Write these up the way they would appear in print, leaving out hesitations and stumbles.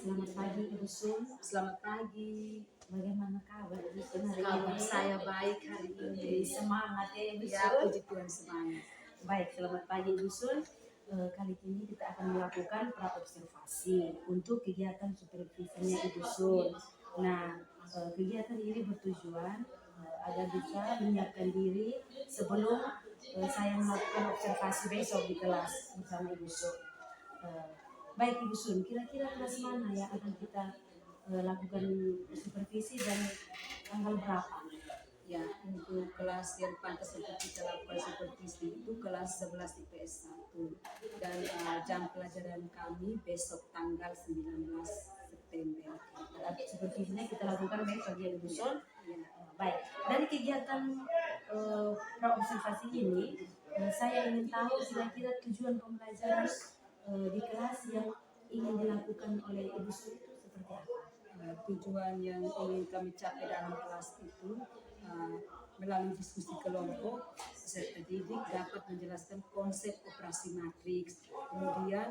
Selamat pagi Ibu Sun. Selamat pagi. Bagaimana kabar Ibu Sun hari Kabar ini? saya baik hari ini. Semangat ya Ibu Ya, Sun. puji Tuhan semangat. Baik, selamat pagi Ibu Sun. Kali ini kita akan melakukan praobservasi untuk kegiatan supervisinya Ibu Sun. Nah, kegiatan ini bertujuan agar bisa menyiapkan diri sebelum saya melakukan observasi besok di kelas bersama Ibu Sun. Baik Ibu Sun, kira-kira kelas mana yang akan kita lakukan supervisi dan tanggal berapa? Ya, untuk kelas yang pantas untuk kita lakukan supervisi itu kelas 11 IPS 1 dan jam pelajaran kami besok tanggal 19 September. Supervisinya kita lakukan besok ya Ibu Sun. Ya. Baik, dari kegiatan praobservasi ini saya ingin tahu kira-kira tujuan pembelajaran di kelas yang ingin dilakukan oleh Ibu Sun itu seperti apa? Tujuan yang ingin kami capai dalam kelas itu melalui diskusi kelompok, peserta didik dapat menjelaskan konsep operasi matriks. Kemudian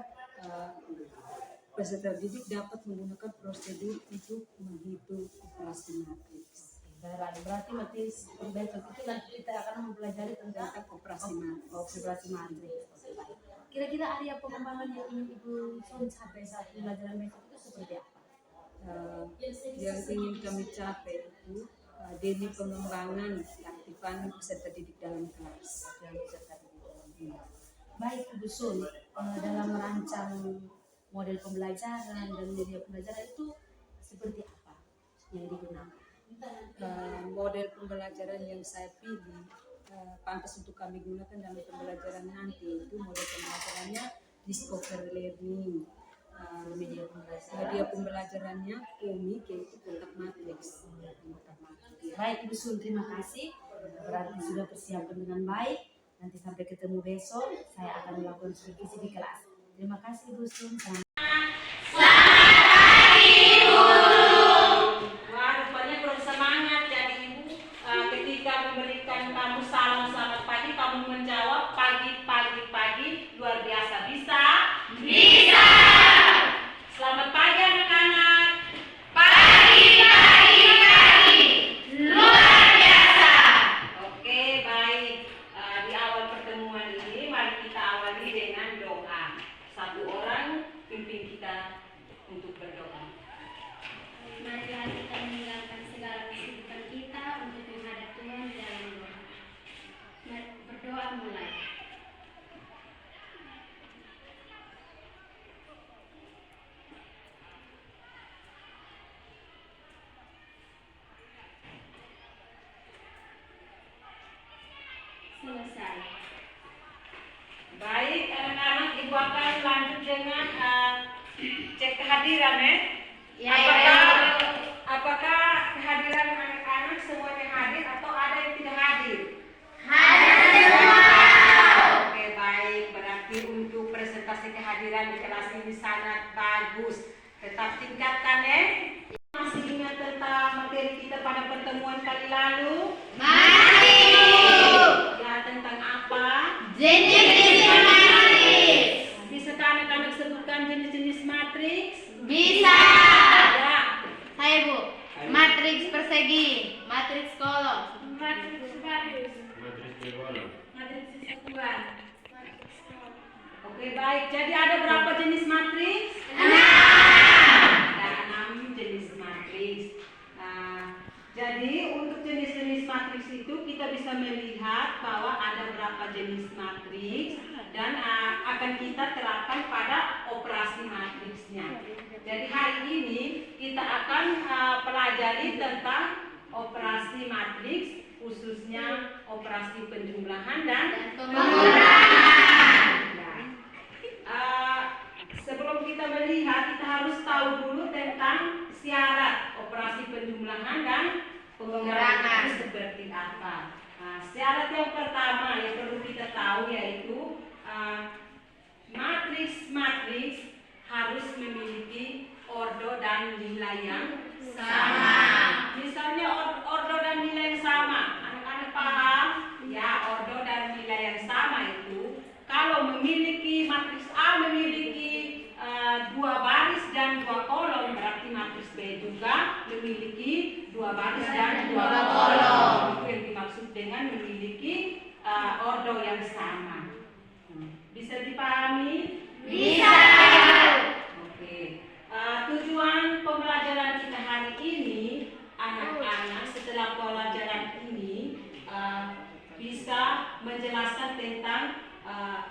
peserta didik dapat menggunakan prosedur untuk menghitung operasi matriks. Berarti matriks besok itu nanti kita akan mempelajari tentang Operasi matriks. Kira-kira area pengembangan yang ingin Ibu Sun capai saat pembelajaran besok itu seperti apa? Yang ingin kami capai itu demi pengembangan keaktifan peserta didik dalam kelas. Baik Ibu Sun, dalam merancang model pembelajaran dan media pembelajaran itu seperti apa yang digunakan? Model pembelajaran yang saya pilih pantas untuk kami gunakan dalam pembelajaran nanti itu model pembelajarannya discover learning. Media pembelajarannya komik yaitu kontak matriks. Baik Ibu Sun, terima kasih. Berarti sudah persiapkan dengan baik. Nanti sampai ketemu besok, saya akan melakukan supervisi di kelas. Terima kasih Ibu Sun. Rupanya belum semangat jadi Ibu. Ketika memberikan kamu salam selamat pagi, kamu menjawab pagi luar biasa. Bisa? Bisa. Selamat pagi anak-anak. Pagi luar biasa. Oke, baik. Di awal pertemuan ini mari kita awali dengan doa. Satu orang pimpin kita untuk berdoa. Marilah kita meninggalkan segala kesibukan kita untuk menghadap Tuhan di dalam doa. Berdoa mulai. Selesai. Baik anak-anak, Ibu akan lanjut dengan cek kehadiran ya. Apakah kehadiran anak-anak semuanya hadir atau ada yang tidak hadir? Hadir. Oke, baik. Berarti untuk presentasi kehadiran di kelas ini sangat bagus. Tetap tingkatkan ya. Masih ingat tentang materi kita pada pertemuan kali lalu? Ya, tentang apa? Jenis-jenis matriks. Bisakah anak-anak sebutkan jenis-jenis matriks? Bisa. Ya. Saya Bu. Matriks persegi, matriks kolom, Matriks garis, matriks sekuan. Oke, baik. Jadi ada berapa jenis matriks? 6. Ada 6 jenis matriks. Nah, jadi untuk jenis-jenis matriks itu kita bisa melihat bahwa ada berapa jenis matriks dan akan kita terapkan pada operasi matriksnya. Jadi hari ini kita akan pelajari tentang operasi matriks, khususnya operasi penjumlahan dan pengurangan. Sebelum kita melihat, kita harus tahu dulu tentang syarat operasi penjumlahan dan pengurangan itu seperti apa. Syarat yang pertama yang perlu kita tahu yaitu matriks harus memiliki ordo dan nilai yang sama. Misalnya ordo dan nilai yang sama, anak-anak paham? Ya, ordo dan nilai yang sama itu kalau memiliki matriks A memiliki 2 baris dan 2 kolom, juga memiliki 2 baris dan 2 kolom. Itu yang dimaksud dengan memiliki ordo yang sama. Bisa dipahami? Bisa. Oke. Tujuan pembelajaran kita hari ini, anak-anak setelah pembelajaran ini bisa menjelaskan tentang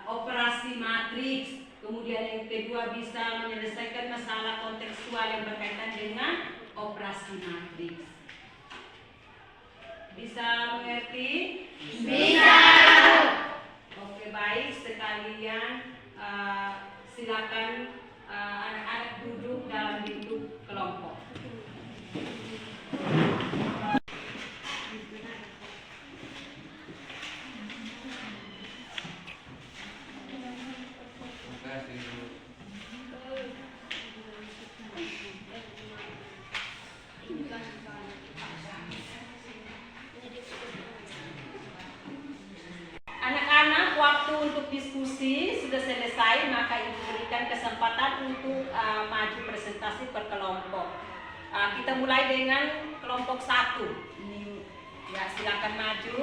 operasi matriks. Kemudian yang kedua bisa menyelesaikan masalah kontekstual yang berkaitan dengan operasi matriks. Bisa mengerti? Bisa. Oke, baik, sekalian silakan anak-anak duduk dalam bentuk kelompok. Anak-anak, waktu untuk diskusi sudah selesai, maka ibu berikan kesempatan untuk maju presentasi per kelompok. Kita mulai dengan kelompok 1. Ini, ya, silakan maju.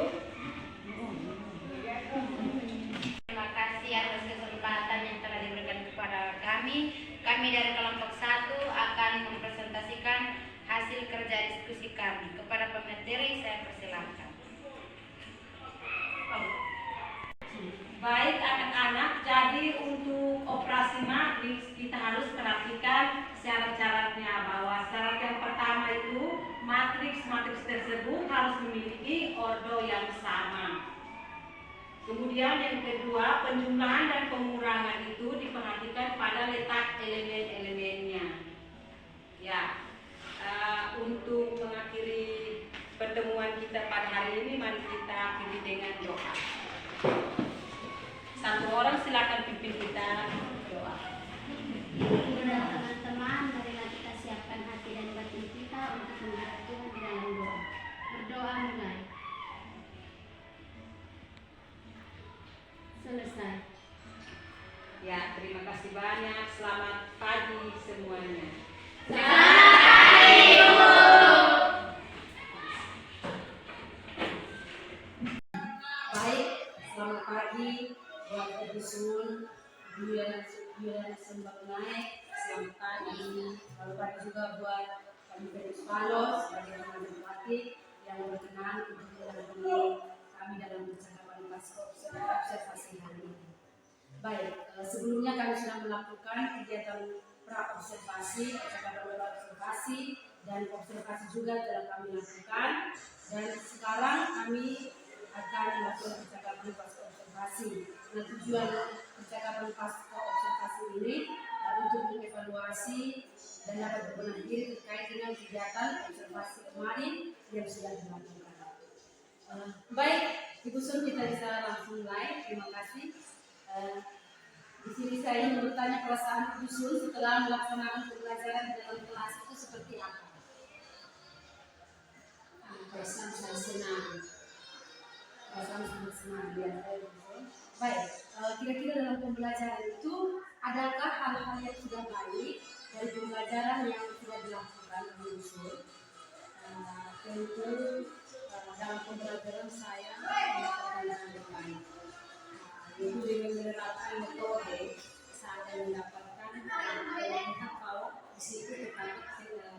Terima kasih atas kesempatan yang telah diberikan kepada kami. Kami dari kelompok 1 akan mempresentasikan hasil kerja diskusi kami. Kepada pemateri saya persilakan. Baik anak-anak, jadi untuk operasi matriks kita harus perhatikan syarat-syaratnya, bahwa syarat yang pertama itu matriks tersebut harus memiliki ordo yang sama. Kemudian yang kedua, penjumlahan dan pengurangan itu diperhatikan pada letak elemen-elemennya. Ya, untuk mengakhiri pertemuan kita pada hari ini, mari kita akhiri dengan doa. Satu orang silakan pimpin kita doa. Kepada teman-teman, marilah kita siapkan hati dan batin kita untuk menghadap Tuhan di dalam doa. Berdoa mulai. Selesai. Ya, terima kasih banyak. Selamat pagi semuanya. Baik, selamat pagi buat Edison, Julian Sembak Naik, selamat pagi. Selamat pagi juga buat kami Felix Palos sebagai remaja pelatih yang berkenan untuk mendampingi kami dalam percakapan observasi hari ini. Baik, sebelumnya kami sudah melakukan kegiatan pra-observasi, percakapan observasi, dan observasi juga telah kami lakukan. Dan sekarang kami akan melakukan percakapan pasca observasi. Nah, tujuan percakapan pasca observasi ini untuk mengevaluasi dan dapat berbenah diri terkait dengan kegiatan observasi kemarin yang sudah dilakukan. Baik, Ibu Sun, kita bisa langsung mulai. Terima kasih. Di sini saya ingin bertanya perasaan Ibu Sun setelah melaksanakan pembelajaran dalam kelas itu seperti apa? Perasaan saya senang. Perasaan sangat senang biasa. Baik, kira-kira dalam pembelajaran itu adakah hal-hal yang sudah baik dari pembelajaran yang sudah dilakukan oleh Ibu Sun? Tentu dalam pembelajaran saya mendapatkan yang baik. Itu dengan menerapkan metode saya mendapatkan melihat kalau di situ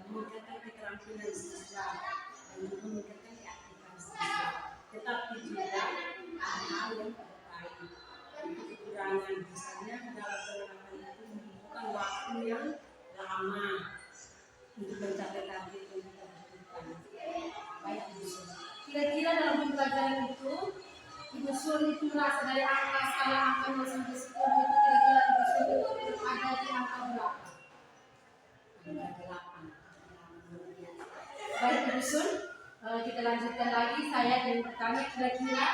meningkatkan keterampilan siswa dan meningkatkan keaktifan siswa. Tetapi juga hal yang baik, itu kekurangan misalnya dalam penerapan itu membutuhkan waktu yang lama untuk mencapai target yang kita butuhkan. Baik, Ibu Sun. Kira-kira dalam pembelajaran itu Ibu Sun itu merasa dari skala angka 0 sampai 10 itu kira-kira Ibu Sun itu ada di angka berapa? Angka 8. Baik, Ibu Sun, kita lanjutkan lagi. Saya ingin bertanya kira-kira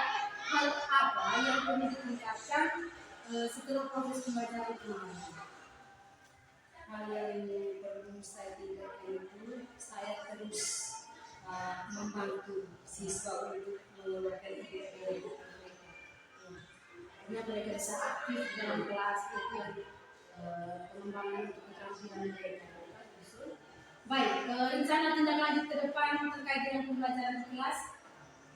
hal apa yang perlu ditingkatkan setelah proses pembelajaran kemarin? Hal yang perlu saya tingkatkan itu saya terus membantu siswa untuk mengeluarkan ide-ide mereka. Karena mereka bisa aktif dalam kelas itu yang pengembangan untuk keterampilan mereka. Baik, rencana tindak lanjut ke depan terkait dengan pembelajaran kelas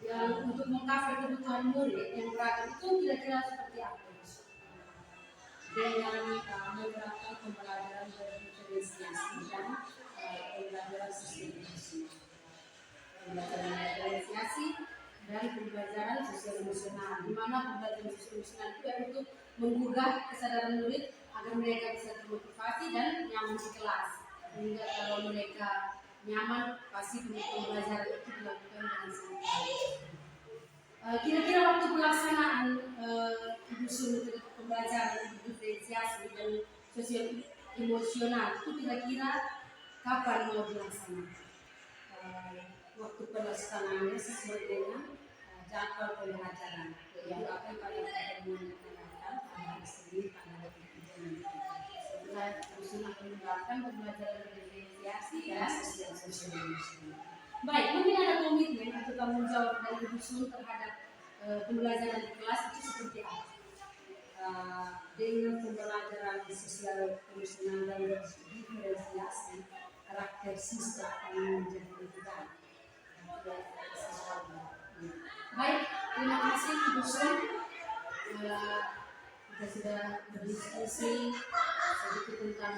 yang untuk mengcover kebutuhan murid yang beragam itu kira-kira seperti apa? Dengan menerapkan pembelajaran berdiferensiasi dan pembelajaran sosial emosional. Pembelajaran diferensiasi dan pembelajaran sosial emosional, di mana pembelajaran sosial emosional itu untuk menggugah kesadaran murid agar mereka bisa termotivasi dan nyaman di kelas. Sehingga kalau mereka nyaman, pasti pembelajaran itu dilakukan dengan sangat baik. Kira-kira waktu pelaksanaan dusun pembelajaran diferensiasi dan sosial emosional itu kira-kira kapan mau dilaksanakan? Waktu pelaksanaannya sesuai dengan jadwal pembelajaran, yaitu akan pada pertemuan yang akan datang pada hari Senin tanggal 23 nanti. Setelah dusun akan menerapkan pembelajaran diferensiasi dan sosial emosional. Baik, mungkin ada komitmen atau tanggung jawab dari dusun terhadap pembelajaran di kelas itu seperti apa? Dengan pembelajaran sosial emosional dan diferensiasi, karakter siswa akan menjadi lebih baik. Baik, terima kasih dusun. Kita sudah berdiskusi sedikit tentang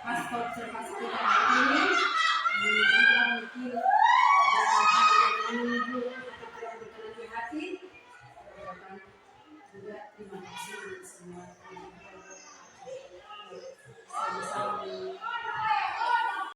pasca observasi kita hari ini. Semoga mungkin ada hal yang menyinggung atau tidak berkenan di hati. Juga terima kasih semua.